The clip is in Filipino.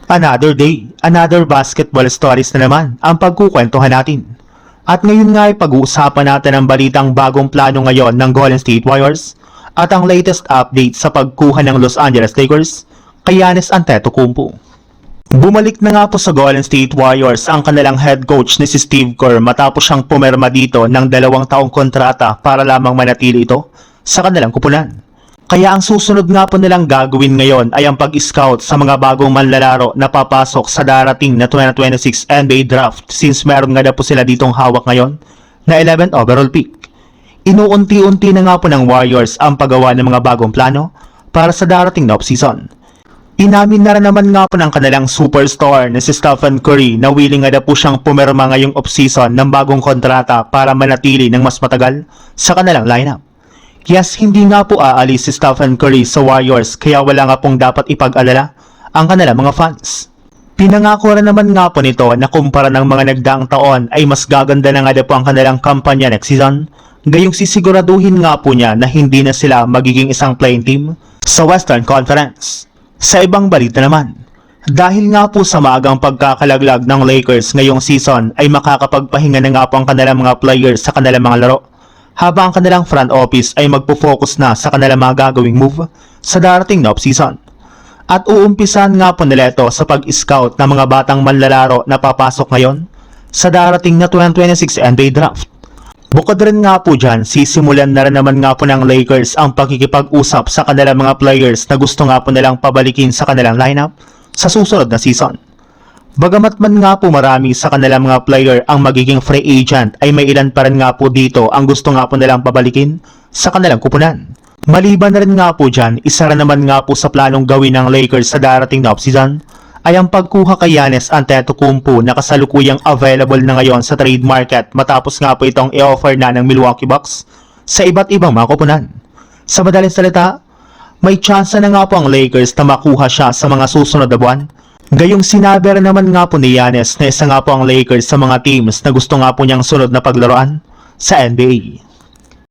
Another day, another basketball stories na naman ang pagkukwentuhan natin. At ngayon nga ay pag-uusapan natin ang balitang bagong plano ngayon ng Golden State Warriors at ang latest update sa pagkuha ng Los Angeles Lakers kay Giannis Antetokounmpo. Bumalik na nga po sa Golden State Warriors ang kanilang head coach ni si Steve Kerr matapos siyang pumirma dito ng 2 taong kontrata para lamang manatili ito sa kanilang kupunan. Kaya ang susunod nga po nilang gagawin ngayon ay ang pag-scout sa mga bagong manlalaro na papasok sa darating na 2026 NBA Draft since meron nga na po sila ditong hawak ngayon na 11th overall pick. Inuunti-unti na nga po ng Warriors ang paggawa ng mga bagong plano para sa darating na offseason. Inamin na rin naman nga po ng kanilang superstar na si Stephen Curry na willing nga na po siyang pumirma ngayong offseason ng bagong kontrata para manatili ng mas matagal sa kanilang lineup. Yes, hindi nga po aalis si Stephen Curry sa Warriors kaya wala nga pong dapat ipag-alala ang kanilang mga fans. Pinangako rin naman nga po nito na kumpara ng mga nagdaang taon ay mas gaganda na nga po ang kanilang kampanya next season, gayong sisiguraduhin nga po niya na hindi na sila magiging isang playing team sa Western Conference. Sa ibang balita naman, dahil nga po sa maagang pagkakalaglag ng Lakers ngayong season ay makakapagpahinga na nga po ang kanilang mga players sa kanilang mga laro, habang ang kanilang front office ay magpo-focus na sa kanilang mga gagawing move sa darating na offseason. At uumpisan nga po nila ito sa pag-scout ng mga batang manlalaro na papasok ngayon sa darating na 2026 NBA Draft. Bukod rin nga po dyan, sisimulan na rin naman nga po ng Lakers ang pakikipag-usap sa kanilang mga players na gusto nga po nilang pabalikin sa kanilang lineup sa susunod na season. Bagamat man nga po marami sa kanilang mga player ang magiging free agent ay may ilan pa rin nga po dito ang gusto nga po nilang pabalikin sa kanilang kupunan. Maliban na rin nga po dyan, isa rin naman nga po sa planong gawin ng Lakers sa darating na offseason ay ang pagkuha kay Giannis Antetokounmpo na kasalukuyang available na ngayon sa trade market matapos nga po itong i-offer na ng Milwaukee Bucks sa iba't ibang mga kupunan. Sa madaling salita, may chance na nga po ang Lakers na makuha siya sa mga susunod na buwan. Gayong sinabi rin naman nga po ni Giannis na isa nga po ang Lakers sa mga teams na gusto nga po niyang sunod na paglaruan sa NBA.